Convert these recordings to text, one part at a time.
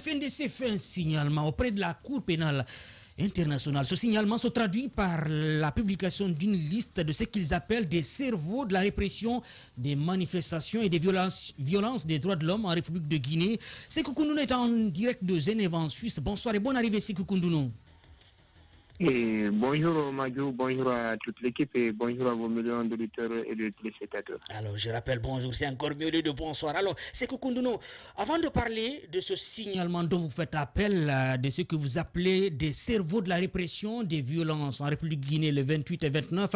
FNDC fait un signalement auprès de la Cour pénale internationale. Ce signalement se traduit par la publication d'une liste de ce qu'ils appellent des cerveaux de la répression des manifestations et des violences des droits de l'homme en République de Guinée. Sékou Koundounou est en direct de Genève en Suisse. Bonsoir et bonne arrivée Sékou Koundounou. Et bonjour Madjou, bonjour à toute l'équipe et bonjour à vos millions d'auditeurs et de téléspectateurs. Alors je rappelle bonjour, c'est encore mieux de bonsoir. Alors Sékou Koundounou, avant de parler de ce signalement dont vous faites appel, de ce que vous appelez des cerveaux de la répression des violences en République de Guinée le 28 et 29,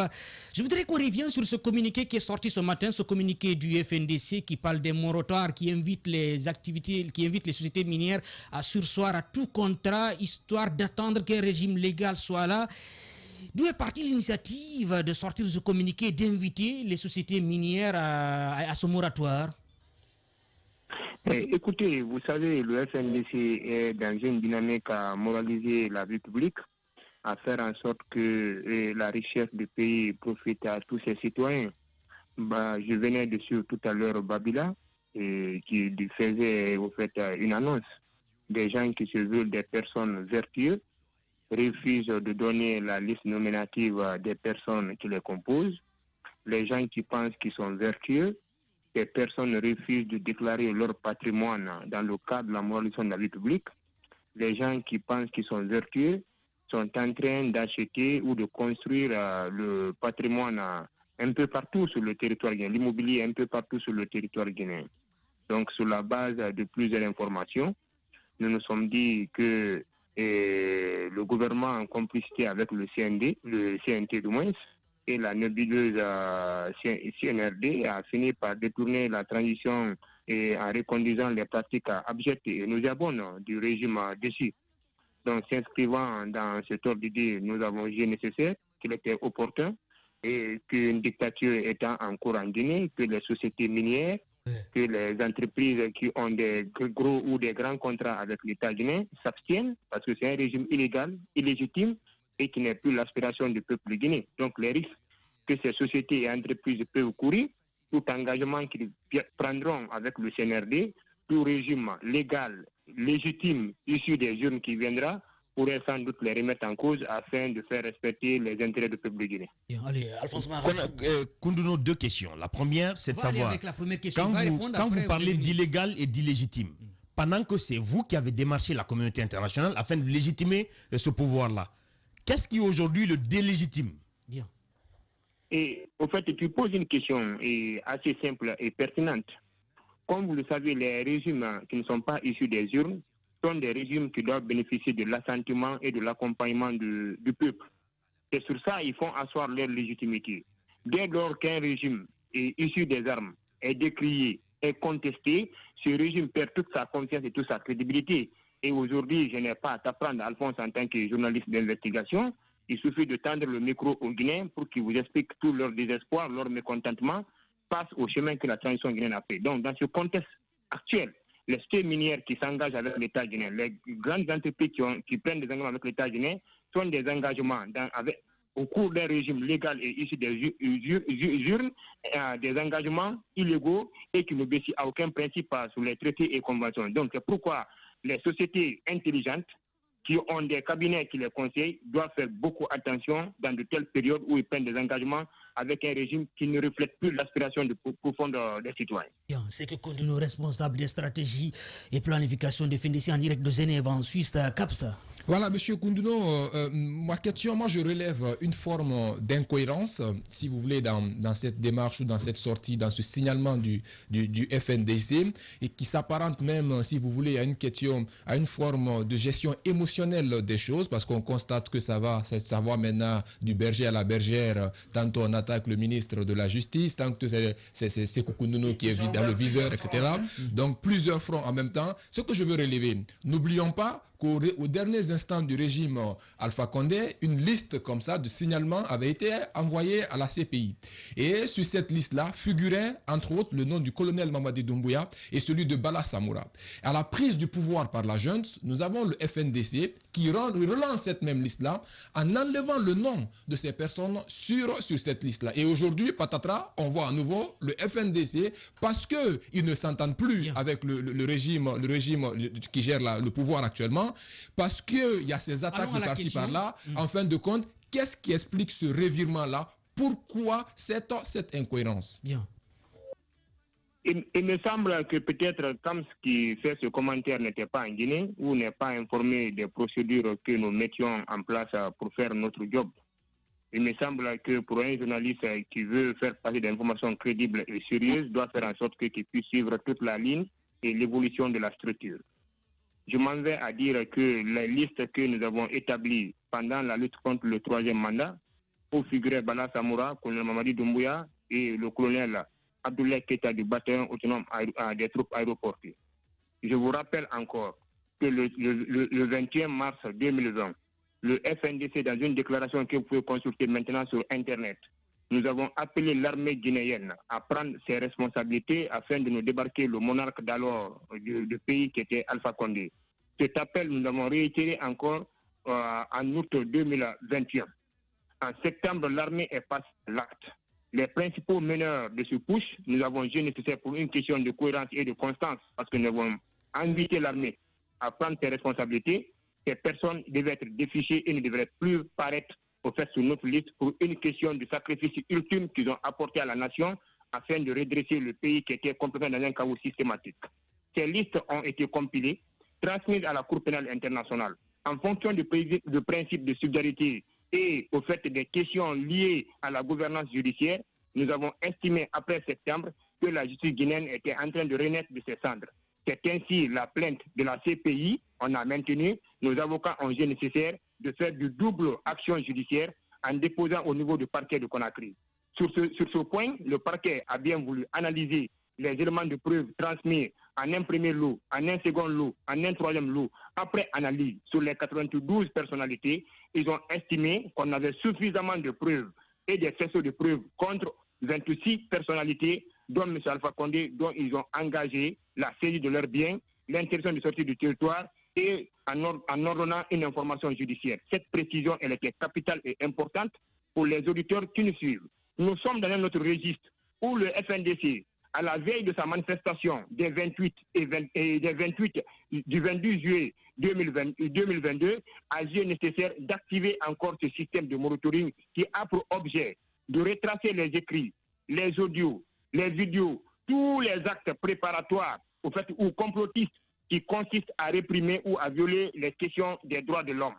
je voudrais qu'on revienne sur ce communiqué qui est sorti ce matin, ce communiqué du FNDC qui parle des moratoires, qui invite les sociétés minières à surseoir à tout contrat, histoire d'attendre qu'un régime légal soit là. D'où est partie l'initiative de sortir de ce communiqué, d'inviter les sociétés minières à ce moratoire? Écoutez, vous savez, le FNDC est dans une dynamique à moraliser la vie publique, à faire en sorte que la richesse du pays profite à tous ses citoyens. Je venais de suivre tout à l'heure Babila, qui faisait au fait une annonce. Des gens qui se veulent des personnes vertueuses refusent de donner la liste nominative des personnes qui les composent. Les gens qui pensent qu'ils sont vertueux, ces personnes refusent de déclarer leur patrimoine dans le cadre de la moralisation de la vie publique. Les gens qui pensent qu'ils sont vertueux sont en train d'acheter ou de construire le patrimoine un peu partout sur le territoire guinéen, l'immobilier un peu partout sur le territoire guinéen. Donc, sur la base de plusieurs informations, nous nous sommes dit que le gouvernement en complicité avec le CNT du moins, et la nébuleuse CNRD a fini par détourner la transition en reconduisant les pratiques abjectes et nauséabondes du régime déchu. Donc, s'inscrivant dans cet ordre d'idée, nous avons jugé nécessaire qu'il était opportun et qu'une dictature étant en cours en Guinée, que les sociétés minières, que les entreprises qui ont des gros ou des grands contrats avec l'État guinéen s'abstiennent parce que c'est un régime illégal, illégitime et qui n'est plus l'aspiration du peuple guinéen. Donc les risques que ces sociétés et entreprises peuvent courir, tout engagement qu'ils prendront avec le CNRD, tout régime légal, légitime, issu des urnes qui viendra, pourrait sans doute les remettre en cause afin de faire respecter les intérêts du peuple guinéen. Allez, Alphonse Mara. Koundounou, deux questions. La première, c'est de savoir, quand vous parlez d'illégal et d'illégitime, pendant que c'est vous qui avez démarché la communauté internationale afin de légitimer ce pouvoir-là, qu'est-ce qui aujourd'hui le délégitime? Bien. Et au fait, tu poses une question assez simple et pertinente. Comme vous le savez, les régimes qui ne sont pas issus des urnes sont des régimes qui doivent bénéficier de l'assentiment et de l'accompagnement du peuple. Et sur ça, ils font asseoir leur légitimité. Dès lors qu'un régime est issu des armes, est décrié, est contesté, ce régime perd toute sa confiance et toute sa crédibilité. Et aujourd'hui, je n'ai pas à t'apprendre, Alphonse, en tant que journaliste d'investigation, il suffit de tendre le micro aux Guinéens pour qu'ils vous expliquent tout leur désespoir, leur mécontentement face au chemin que la transition guinéenne a fait. Donc, dans ce contexte actuel, les sociétés minières qui s'engagent avec l'État guinéen, les grandes entreprises qui prennent des engagements avec l'État guinéen, sont des engagements au cours d'un régime légal et issu des urnes, des engagements illégaux et qui n'obéissent à aucun principe sur les traités et conventions. Donc c'est pourquoi les sociétés intelligentes qui ont des cabinets qui les conseillent doivent faire beaucoup attention dans de telles périodes où ils prennent des engagements avec un régime qui ne reflète plus l'aspiration profonde des citoyens. C'est que Koundounou, responsable des stratégies et planification des FNDC en direct de Genève en Suisse, CAPSA. Voilà, monsieur Koundounou, ma question, moi je relève une forme d'incohérence, si vous voulez, dans cette démarche ou dans cette sortie, dans ce signalement du FNDC, et qui s'apparente même, si vous voulez, à une question, à une forme de gestion émotionnelle des choses, parce qu'on constate que ça va maintenant du berger à la bergère, tantôt on attaque le ministre de la Justice, tant que c'est Koundounou qui est dans le viseur, etc. Donc plusieurs fronts en même temps. Ce que je veux relever, n'oublions pas qu'aux dernières l'instant du régime Alpha Condé, une liste comme ça de signalement avait été envoyée à la CPI. Et sur cette liste-là figurait, entre autres, le nom du colonel Mamadi Doumbouya et celui de Bala Samoura. À la prise du pouvoir par la junte, nous avons le FNDC qui relance cette même liste-là en enlevant le nom de ces personnes sur cette liste-là. Et aujourd'hui, patatras, on voit à nouveau le FNDC parce qu'ils ne s'entendent plus avec le régime qui gère le pouvoir actuellement, parce qu'il y a ces attaques de par-ci par-là. En fin de compte, qu'est-ce qui explique ce revirement-là? Pourquoi cette incohérence? Bien. Il me semble que peut-être comme ce qui fait ce commentaire n'était pas en Guinée ou n'est pas informé des procédures que nous mettions en place pour faire notre job. Il me semble que pour un journaliste qui veut faire passer des informations crédibles et sérieuses, doit faire en sorte qu'il puisse suivre toute la ligne et l'évolution de la structure. Je m'en vais à dire que la liste que nous avons établie pendant la lutte contre le 3e mandat, où figuraient Bala Samoura, colonel Mamadi Doumbouya et le colonel Abdoulaye Keita du bataillon autonome des troupes aéroportées. Je vous rappelle encore que le 21 mars 2020, le FNDC, dans une déclaration que vous pouvez consulter maintenant sur Internet, nous avons appelé l'armée guinéenne à prendre ses responsabilités afin de nous débarquer le monarque d'alors du pays qui était Alpha Condé. Cet appel, nous l'avons réitéré encore en août 2021. En septembre, l'armée est passée à l'acte. Les principaux meneurs de ce push, nous avons jugé nécessaire pour une question de cohérence et de constance, parce que nous avons invité l'armée à prendre ses responsabilités. Ces personnes devaient être défichées et ne devraient plus paraître au fait sur notre liste pour une question de sacrifice ultime qu'ils ont apporté à la nation afin de redresser le pays qui était complètement dans un chaos systématique. Ces listes ont été compilées, transmises à la Cour pénale internationale. En fonction du principe de solidarité et au fait des questions liées à la gouvernance judiciaire, nous avons estimé après septembre que la justice guinéenne était en train de renaître de ses cendres. C'est ainsi la plainte de la CPI, on a maintenu, nos avocats ont jugé nécessaire de faire du double action judiciaire en déposant au niveau du parquet de Conakry. Sur ce point, le parquet a bien voulu analyser les éléments de preuve transmis en un premier lot, en un second lot, en un troisième lot. Après analyse sur les 92 personnalités, ils ont estimé qu'on avait suffisamment de preuves et des faisceaux de preuves contre 26 personnalités, dont M. Alpha Condé, dont ils ont engagé la saisie de leurs biens, l'interdiction de sortie du territoire et en ordonnant une information judiciaire. Cette précision, elle était capitale et importante pour les auditeurs qui nous suivent. Nous sommes dans un autre registre où le FNDC, à la veille de sa manifestation des 28 du 22 juillet 2022, a jugé nécessaire d'activer encore ce système de monitoring qui a pour objet de retracer les écrits, les audios, les vidéos, tous les actes préparatoires au fait ou complotistes qui consistent à réprimer ou à violer les questions des droits de l'homme.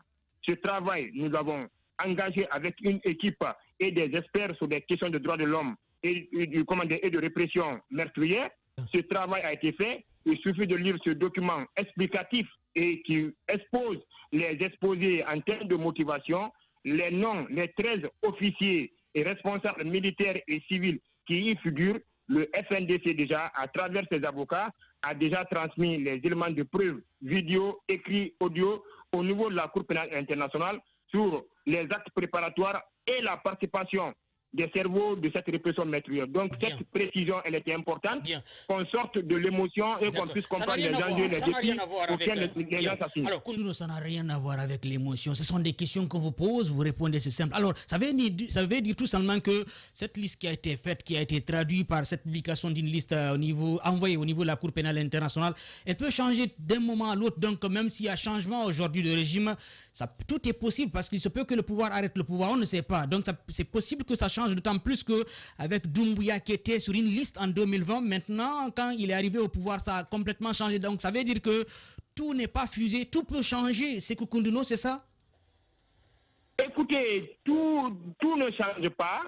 Ce travail, nous avons engagé avec une équipe et des experts sur des questions de droits de l'homme et de répression meurtrière. Ce travail a été fait. Il suffit de lire ce document explicatif et qui expose les exposés en termes de motivation, les noms, les 13 officiers et responsables militaires et civils qui y figurent. Le FNDC déjà, à travers ses avocats, a déjà transmis les éléments de preuve, vidéo, écrit, audio, au niveau de la Cour pénale internationale sur les actes préparatoires et la participation des cerveaux de cette répression meurtrière. Donc cette précision, elle était importante, qu'on sorte de l'émotion et qu'on puisse comprendre les enjeux, les défis auxquels les gens s'assignent. Alors, Koundouno, ça n'a rien à voir avec l'émotion. Ce sont des questions qu'on vous pose, vous répondez, c'est simple. Alors, ça veut dire tout simplement que cette liste qui a été faite, qui a été traduite par cette publication d'une liste envoyée au niveau de la Cour pénale internationale, elle peut changer d'un moment à l'autre. Donc, même s'il y a changement aujourd'hui de régime, tout est possible parce qu'il se peut que le pouvoir arrête le pouvoir, on ne sait pas. Donc, c'est possible que ça change, d'autant plus qu'avec Doumbouya qui était sur une liste en 2020, maintenant, quand il est arrivé au pouvoir, ça a complètement changé. Donc, ça veut dire que tout n'est pas fusé, tout peut changer. C'est Koundouno, c'est ça? Écoutez, tout ne change pas.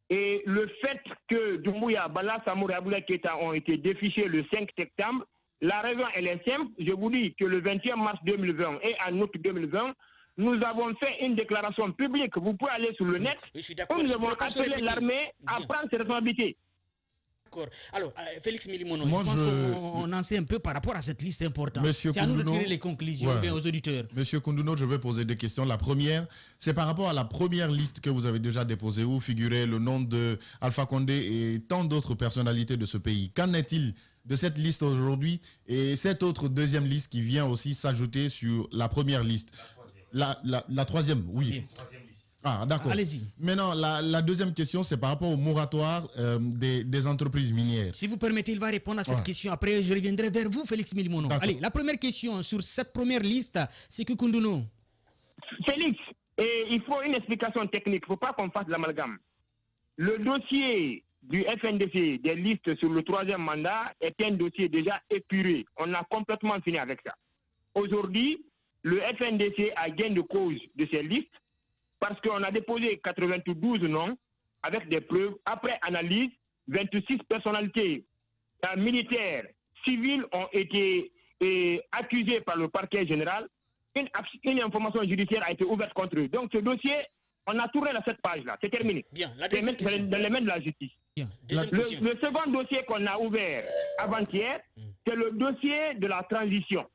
Et le fait que Doumbouya, Bala Samoura et Abdoulaye Keita ont été défichés le 5 septembre, la raison, elle est simple. Je vous dis que le 21 mars 2020 et en août 2020, nous avons fait une déclaration publique. Vous pouvez aller sur le net. Où nous avons appelé l'armée à prendre ses responsabilités. D'accord. Alors, Félix Milimono, je pense qu'on en sait un peu par rapport à cette liste importante. C'est à nous de tirer les conclusions aux auditeurs. Monsieur Koundouno, je vais poser des questions. La première, c'est par rapport à la première liste que vous avez déjà déposée, où figurait le nom de Alpha Condé et tant d'autres personnalités de ce pays. Qu'en est-il de cette liste aujourd'hui et cette autre deuxième liste qui vient aussi s'ajouter sur la première liste? La troisième, oui. Ah, d'accord. Allez-y. Maintenant, la deuxième question, c'est par rapport au moratoire des entreprises minières. Si vous permettez, il va répondre à cette question. Après, je reviendrai vers vous, Félix Milimono. Allez, la première question sur cette première liste, c'est que Koundouno. Félix, il faut une explication technique. Il ne faut pas qu'on fasse l'amalgame. Le dossier du FNDC des listes sur le troisième mandat est un dossier déjà épuré. On a complètement fini avec ça. Aujourd'hui, le FNDC a gain de cause de ces listes parce qu'on a déposé 92 noms avec des preuves. Après analyse, 26 personnalités militaires, civiles ont été accusées par le parquet général. Une information judiciaire a été ouverte contre eux. Donc ce dossier, on a tourné cette page-là. C'est terminé. Bien, c'est dans les mains de la justice. Le second dossier qu'on a ouvert avant-hier, c'est le dossier de la transition.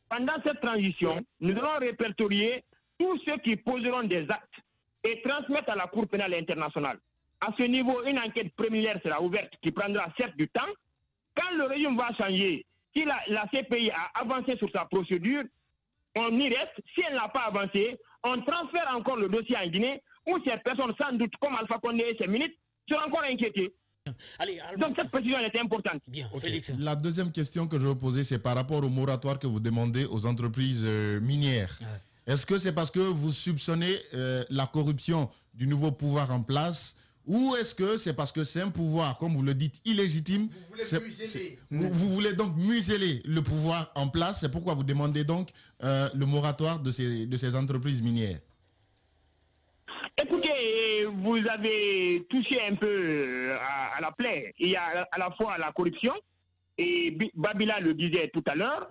Pendant cette transition, nous allons répertorier tous ceux qui poseront des actes et transmettre à la Cour pénale internationale. À ce niveau, une enquête préliminaire sera ouverte qui prendra certes du temps. Quand le régime va changer, si la CPI a avancé sur sa procédure, on y reste. Si elle n'a pas avancé, on transfère encore le dossier en Guinée où ces personnes, sans doute, comme Alpha Condé et ses ministres, seront encore inquiétées. Allez, donc cette précision est importante. Bien, Félix. La deuxième question que je veux poser, c'est par rapport au moratoire que vous demandez aux entreprises minières. Est-ce que c'est parce que vous soupçonnez la corruption du nouveau pouvoir en place, ou est-ce que c'est parce que c'est un pouvoir, comme vous le dites, illégitime? Vous voulez donc museler le pouvoir en place. C'est pourquoi vous demandez donc le moratoire de ces entreprises minières. Écoutez, vous avez touché un peu à la plaie. Il y a à la fois la corruption, et Babila le disait tout à l'heure.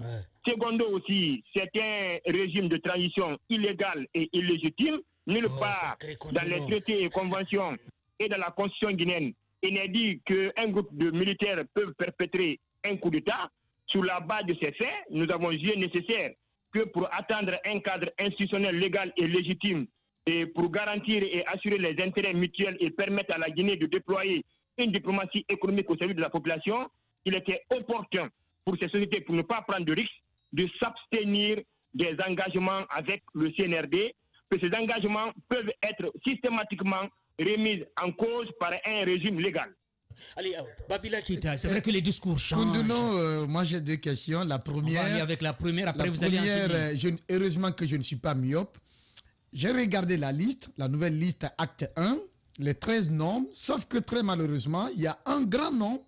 Secondo aussi, c'est un régime de transition illégal et illégitime. Nulle part dans les traités et conventions et dans la constitution guinéenne, il n'est dit qu'un groupe de militaires peut perpétrer un coup d'État. Sur la base de ces faits, nous avons jugé nécessaire que pour atteindre un cadre institutionnel légal et légitime et pour garantir et assurer les intérêts mutuels et permettre à la Guinée de déployer une diplomatie économique au service de la population, il était opportun pour ces sociétés, pour ne pas prendre de risques, de s'abstenir des engagements avec le CNRD, que ces engagements peuvent être systématiquement remis en cause par un régime légal. Allez, Babila Keïta, c'est vrai que les discours changent. Koundouno, moi j'ai deux questions. La première, on va aller avec la première, après vous allez en finir. Heureusement que je ne suis pas myope. J'ai regardé la liste, la nouvelle liste acte 1, les 13 noms, sauf que très malheureusement, il y a un grand nom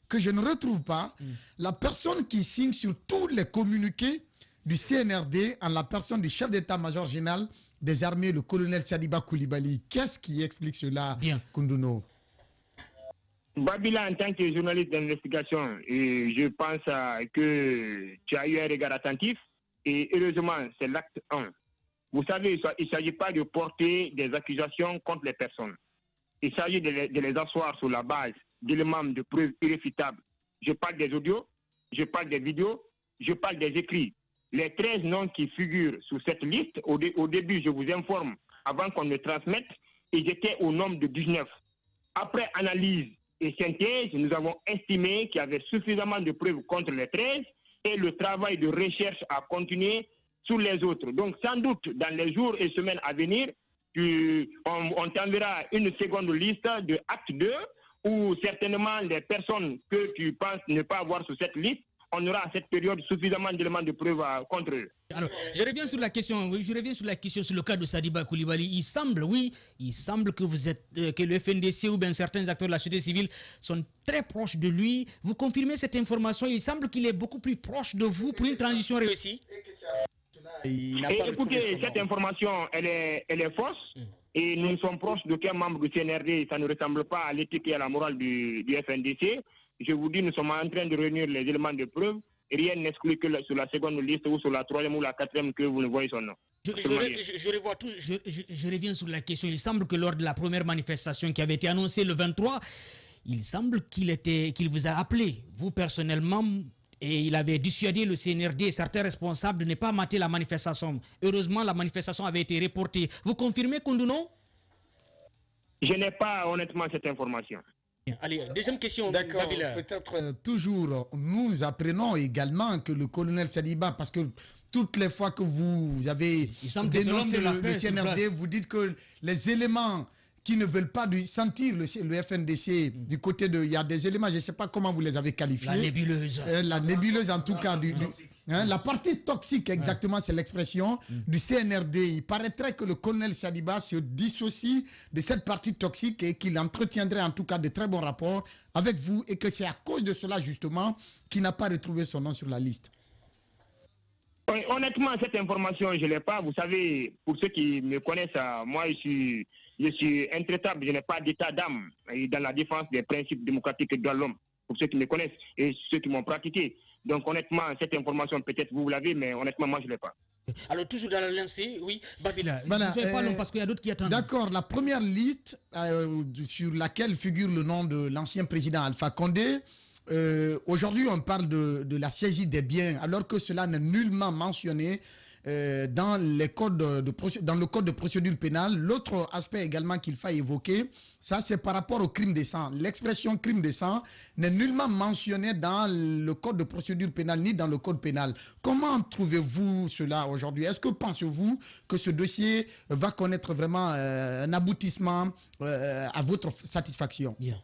que je ne retrouve pas. La personne qui signe sur tous les communiqués du CNRD en la personne du chef d'état-major général des armées, le colonel Sadiba Koulibaly. Qu'est-ce qui explique cela, Koundouno? Babila, en tant que journaliste d'investigation, je pense que tu as eu un regard attentif et heureusement, c'est l'acte 1. Vous savez, il ne s'agit pas de porter des accusations contre les personnes. Il s'agit de les asseoir sur la base d'éléments de preuves irréfutables. Je parle des audios, je parle des vidéos, je parle des écrits. Les 13 noms qui figurent sur cette liste, au début, je vous informe, avant qu'on ne transmette, ils étaient au nombre de 19. Après analyse et synthèse, nous avons estimé qu'il y avait suffisamment de preuves contre les 13 et le travail de recherche a continué sur les autres. Donc, sans doute, dans les jours et semaines à venir, on t'enverra une seconde liste de acte 2 où certainement les personnes que tu penses ne pas avoir sur cette liste, on aura à cette période suffisamment d'éléments de preuve contre eux. Alors, je reviens sur la question, sur le cas de Sadiba Koulibaly. Il semble que vous êtes, que le FNDC ou bien certains acteurs de la société civile sont très proches de lui. Vous confirmez cette information? Il semble qu'il est beaucoup plus proche de vous pour une transition réussie. Écoutez, cette information, elle est fausse. Et nous sommes proches d'aucun membre du CNRD. Ça ne ressemble pas à l'éthique et à la morale du FNDC. Je vous dis, nous sommes en train de réunir les éléments de preuve. Rien n'exclut que sur la seconde liste ou sur la troisième ou la quatrième que vous ne voyez son nom. Je reviens sur la question. Il semble que lors de la première manifestation qui avait été annoncée le 23, il semble qu'il vous a appelé, vous personnellement, et il avait dissuadé le CNRD et certains responsables de ne pas mater la manifestation. Heureusement, la manifestation avait été reportée. Vous confirmez, Koundouno? Je n'ai pas honnêtement cette information. Allez, deuxième question. D'accord, peut-être toujours, nous apprenons également que le colonel Saliba, parce que toutes les fois que vous avez dénoncé le CNRD, vous dites que les éléments qui ne veulent pas sentir le FNDC du côté de... Il y a des éléments, je ne sais pas comment vous les avez qualifiés. La nébuleuse. La nébuleuse, en tout cas. La partie toxique, exactement, c'est l'expression du CNRD. Il paraîtrait que le colonel Saliba se dissocie de cette partie toxique et qu'il entretiendrait en tout cas de très bons rapports avec vous et que c'est à cause de cela, justement, qu'il n'a pas retrouvé son nom sur la liste. Oui, honnêtement, cette information, je ne l'ai pas. Vous savez, pour ceux qui me connaissent, moi, je suis intraitable. Je n'ai pas d'état d'âme dans la défense des principes démocratiques et de l'homme. Pour ceux qui me connaissent et ceux qui m'ont pratiqué. Donc, honnêtement, cette information, peut-être vous l'avez, mais honnêtement, moi, je ne l'ai pas. Alors, toujours dans la lancée, oui, Babila, voilà, vous pas long parce qu'il y a d'autres qui attendent. D'accord, la première liste sur laquelle figure le nom de l'ancien président Alpha Condé, aujourd'hui, on parle de la saisie des biens, alors que cela n'est nullement mentionné dans le code de procédure pénale. L'autre aspect également qu'il faut évoquer, ça c'est par rapport au crime de sang. L'expression crime de sang n'est nullement mentionnée dans le code de procédure pénale ni dans le code pénal. Comment trouvez-vous cela aujourd'hui? Est-ce que pensez-vous que ce dossier va connaître vraiment un aboutissement à votre satisfaction? Bien.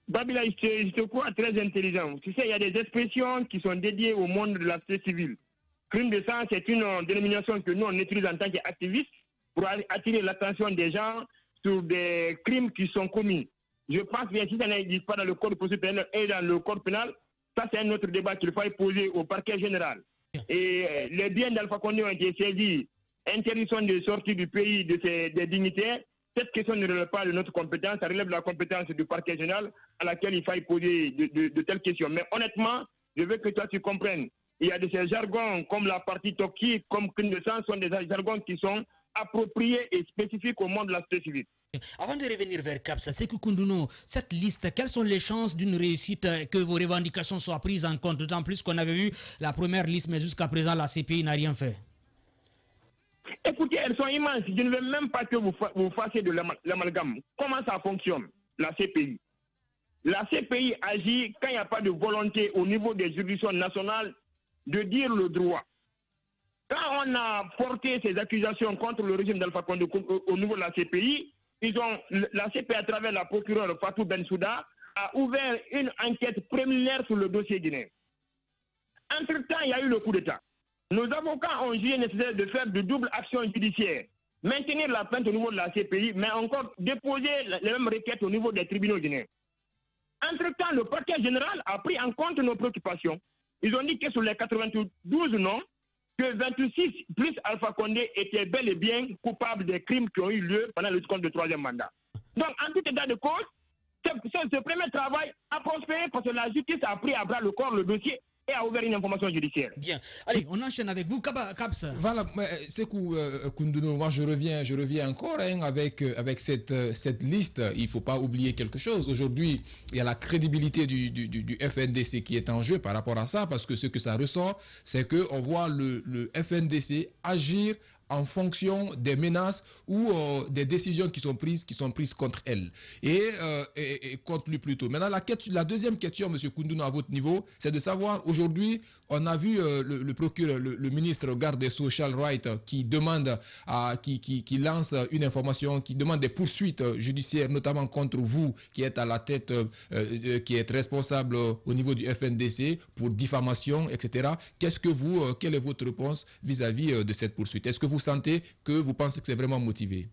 Babila, je te crois très intelligent. Tu sais, il y a des expressions qui sont dédiées au monde de la société civile. Crime de sang, c'est une dénomination que nous, on utilise en tant qu'activistes pour attirer l'attention des gens sur des crimes qui sont commis. Je pense bien si ça n'existe pas dans le code de procédure pénale et dans le code pénal, ça c'est un autre débat qu'il faut poser au parquet général. Et les biens d'Alpha Condé ont été saisis, interdiction de sortie du pays des dignitaires. Cette question ne relève pas de notre compétence, ça relève de la compétence du parquet général à laquelle il faille poser de telles questions. Mais honnêtement, je veux que toi tu comprennes. Il y a de ces jargons comme la partie toxique, comme crime de sang, sont des jargons qui sont appropriés et spécifiques au monde de la société civile. Avant de revenir vers CAPSA, Sékou Koundouno, cette liste, quelles sont les chances d'une réussite, que vos revendications soient prises en compte? D'autant plus qu'on avait vu la première liste, mais jusqu'à présent, la CPI n'a rien fait. Écoutez, elles sont immenses. Je ne veux même pas que vous fassiez de l'amalgame. Comment ça fonctionne, la CPI? La CPI agit quand il n'y a pas de volonté au niveau des juridictions nationales de dire le droit. Quand on a porté ces accusations contre le régime d'Alpha Condé au niveau de la CPI, la CPI, à travers la procureure Fatou Bensouda, a ouvert une enquête préliminaire sur le dossier guinéen. Entre-temps, il y a eu le coup d'État. Nos avocats ont jugé nécessaire de faire de double action judiciaire, maintenir la plainte au niveau de la CPI, mais encore déposer les mêmes requêtes au niveau des tribunaux guinéens. Entre-temps, le parquet général a pris en compte nos préoccupations. Ils ont dit que sur les 92 noms, que 26 plus Alpha Condé étaient bel et bien coupables des crimes qui ont eu lieu pendant le compte de troisième mandat. Donc, en tout état de cause, ce premier travail a prospéré parce que la justice a pris à bras le corps le dossier et a ouvert une information judiciaire. Bien. Allez, on enchaîne avec vous, Caps. Voilà, Sékou Koundouno, moi je reviens encore avec cette liste. Il ne faut pas oublier quelque chose. Aujourd'hui, il y a la crédibilité du FNDC qui est en jeu par rapport à ça, parce que ce que ça ressort, c'est qu'on voit le FNDC agir en fonction des menaces ou des décisions qui sont prises contre elle et contre lui plutôt. Maintenant, la deuxième question, M. Koundouno, à votre niveau, c'est de savoir, aujourd'hui, on a vu le procureur, le ministre garde des Sceaux, Charles Wright, qui demande, qui lance une information, qui demande des poursuites judiciaires, notamment contre vous, qui êtes à la tête, qui êtes responsable au niveau du FNDC pour diffamation, etc. Quelle est votre réponse vis-à-vis de cette poursuite? Est-ce que vous pensez que c'est vraiment motivé?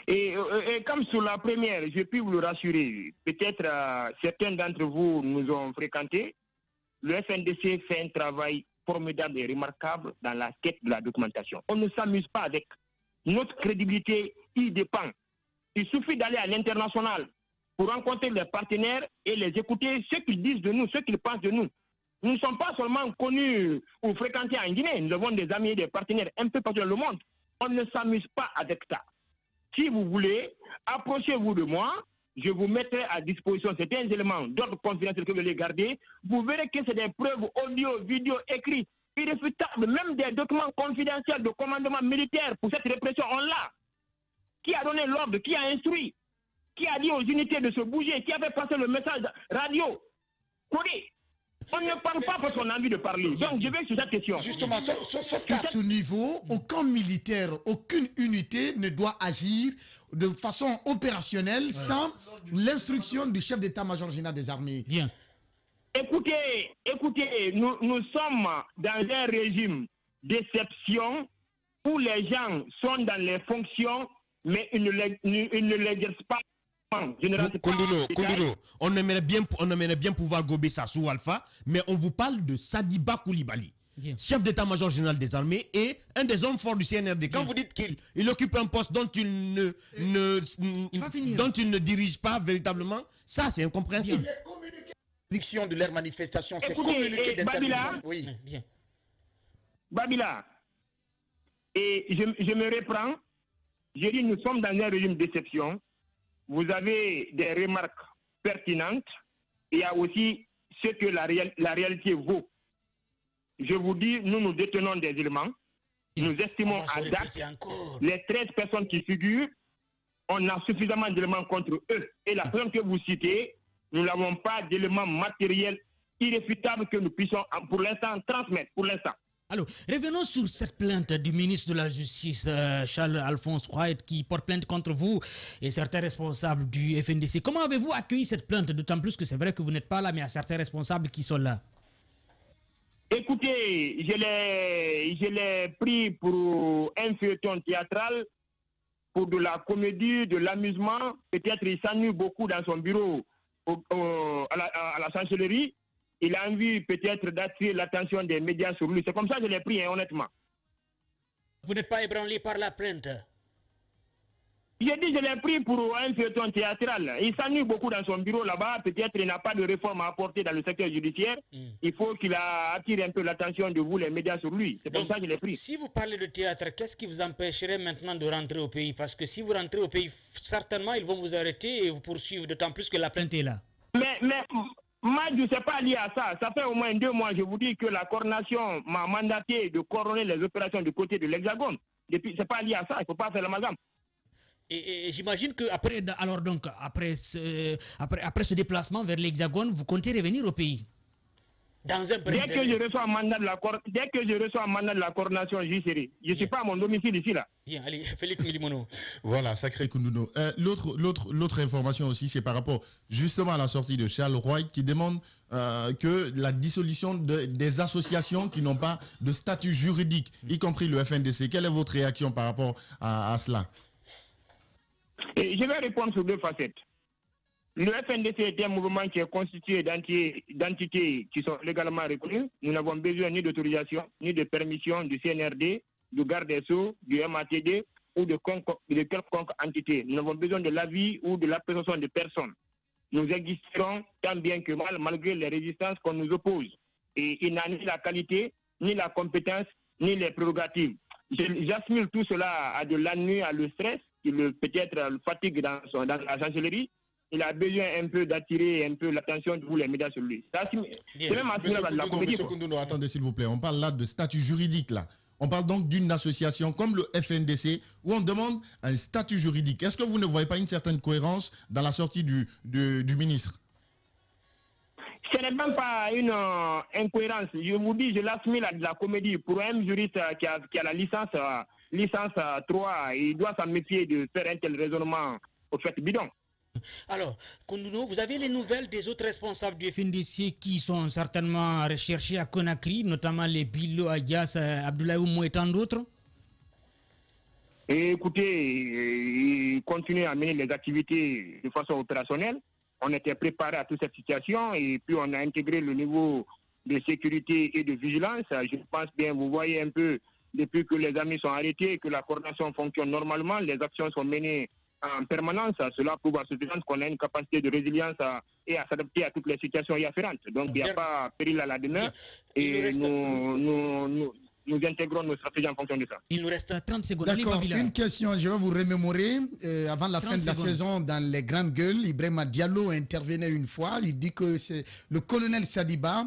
Et comme sur la première, je puis vous le rassurer, peut-être certains d'entre vous nous ont fréquentés. Le FNDC fait un travail formidable et remarquable dans la quête de la documentation. On ne s'amuse pas avec. Notre crédibilité y dépend. Il suffit d'aller à l'international pour rencontrer les partenaires et les écouter, ce qu'ils disent de nous, ce qu'ils pensent de nous. Nous ne sommes pas seulement connus ou fréquentés en Guinée, nous avons des amis et des partenaires un peu partout dans le monde. On ne s'amuse pas avec ça. Si vous voulez, approchez-vous de moi, je vous mettrai à disposition certains éléments d'ordre confidentiel que vous les gardez. Vous verrez que c'est des preuves audio, vidéo, écrites, irréfutables, même des documents confidentiels de commandement militaire pour cette répression, on l'a. Qui a donné l'ordre, qui a instruit, qui a dit aux unités de se bouger, qui a fait passer le message radio. On ne parle pas parce qu'on a envie de parler. Donc je vais sur cette question. Justement, sauf qu'à ce niveau, aucun militaire, aucune unité ne doit agir de façon opérationnelle sans l'instruction du chef d'état-major général des armées. Bien. Écoutez, nous sommes dans un régime d'exception où les gens sont dans les fonctions, mais ils ne l'exercent pas. Koundouno, on aimerait bien pouvoir gober ça sous Alpha, mais on vous parle de Sadiba Koulibaly, chef d'état-major général des armées et un des hommes forts du CNRD. Quand vous dites qu'il occupe un poste dont il ne dirige pas véritablement, ça c'est incompréhensible. L'interdiction de leur manifestation, c'est communiqué d'interdiction. Oui. Bien. Babila, et je me reprends, je dis nous sommes dans un régime d'exception. Vous avez des remarques pertinentes. Il y a aussi ce que la réalité vaut. Je vous dis, nous détenons des éléments. Nous estimons à date les 13 personnes qui figurent. On a suffisamment d'éléments contre eux. Et la personne que vous citez, nous n'avons pas d'éléments matériels irréfutables que nous puissions pour l'instant transmettre. Pour l'instant. Alors, revenons sur cette plainte du ministre de la Justice, Charles-Alphonse White, qui porte plainte contre vous et certains responsables du FNDC. Comment avez-vous accueilli cette plainte? D'autant plus que c'est vrai que vous n'êtes pas là, mais il y a certains responsables qui sont là. Écoutez, je l'ai pris pour un feuilleton théâtral, pour de la comédie, de l'amusement. Peut-être il s'ennuie beaucoup dans son bureau à la chancellerie. Il a envie peut-être d'attirer l'attention des médias sur lui. C'est comme ça que je l'ai pris, honnêtement. Vous n'êtes pas ébranlé par la plainte? J'ai dit je l'ai pris pour un feuilleton théâtral. Il s'ennuie beaucoup dans son bureau là-bas. Peut-être il n'a pas de réforme à apporter dans le secteur judiciaire. Il faut qu'il attire un peu l'attention de vous, les médias, sur lui. C'est comme ça que je l'ai pris. Si vous parlez de théâtre, qu'est-ce qui vous empêcherait maintenant de rentrer au pays? Parce que si vous rentrez au pays, certainement ils vont vous arrêter et vous poursuivre, d'autant plus que la plainte est là. Mais Madjou, c'est pas lié à ça. Ça fait au moins 2 mois, je vous dis que la coordination m'a mandaté de coordonner les opérations du côté de l'Hexagone. C'est pas lié à ça, il ne faut pas faire l'amalgame. Et j'imagine qu'après après ce déplacement vers l'Hexagone, vous comptez revenir au pays? Dès que je reçois un mandat de la coordination, j'y serai. Je ne suis pas à mon domicile ici là. Bien, allez, Félix Milimono. Voilà, sacré Koundouno. L'autre information aussi, c'est par rapport justement à la sortie de Charles Roy qui demande que la dissolution des associations qui n'ont pas de statut juridique, y compris le FNDC. Quelle est votre réaction par rapport à cela? Et je vais répondre sur 2 facettes. Le FNDC est un mouvement qui est constitué d'entités qui sont légalement reconnues. Nous n'avons besoin ni d'autorisation, ni de permission du CNRD, du garde des Sceaux, du MATD ou de quelconque entité. Nous n'avons besoin de l'avis ou de l'appréciation de personne. Nous existerons tant bien que mal malgré les résistances qu'on nous oppose. Et il n'a ni la qualité, ni la compétence, ni les prérogatives. J'assimile tout cela à de l'ennui, à le stress, qui peut-être le fatigue dans la chancellerie. Il a besoin un peu d'attirer un peu l'attention de vous, les médias, sur lui. C'est même assimilable à de la comédie. Monsieur Koundouno, attendez s'il vous plaît. On parle là de statut juridique là. On parle donc d'une association comme le FNDC où on demande un statut juridique. Est-ce que vous ne voyez pas une certaine cohérence dans la sortie du ministre? Ce n'est même pas une incohérence. Je vous dis, je l'assimile à de la comédie. Pour un juriste qui a la licence 3, il doit s'en méfier de faire un tel raisonnement au fait bidon. Alors, Koundouno, vous avez les nouvelles des autres responsables du FNDC qui sont certainement recherchés à Conakry, notamment les Bilo Adias, Abdoulaye Oumou et tant d'autres? Écoutez, ils continuent à mener les activités de façon opérationnelle. On était préparé à toute cette situation et puis on a intégré le niveau de sécurité et de vigilance. Je pense bien, vous voyez un peu, depuis que les amis sont arrêtés, que la coordination fonctionne normalement, les actions sont menées en permanence. Cela prouve à suffisance qu'on a une capacité de résilience et à s'adapter à toutes les situations y afférentes. Donc il n'y a pas péril à la demeure. Et nous intégrons nos stratégies en fonction de ça. Il nous reste 30 secondes. D'accord, une question, je vais vous remémorer. Avant la fin de la saison, dans les grandes gueules, Ibrahima Diallo intervenait une fois. Il dit que le colonel Sadiba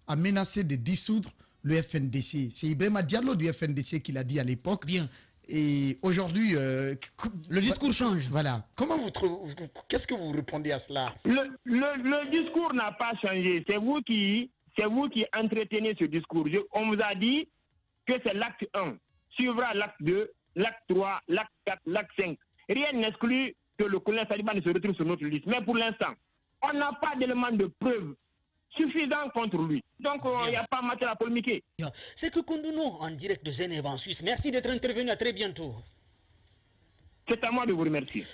a menacé de dissoudre le FNDC. C'est Ibrahima Diallo du FNDC qui l'a dit à l'époque. Bien. Et aujourd'hui, le discours change. Voilà. Comment qu'est-ce que vous répondez à cela? Le discours n'a pas changé. C'est vous qui entretenez ce discours. On vous a dit que c'est l'acte 1. Suivra l'acte 2, l'acte 3, l'acte 4, l'acte 5. Rien n'exclut que le colonel Sadiba ne se retrouve sur notre liste. Mais pour l'instant, on n'a pas d'éléments de preuve suffisant contre lui. Donc, il n'y a pas matière à polémiquer. C'est que Koundounou, en direct de Genève, en Suisse. Merci d'être intervenu. À très bientôt. C'est à moi de vous remercier.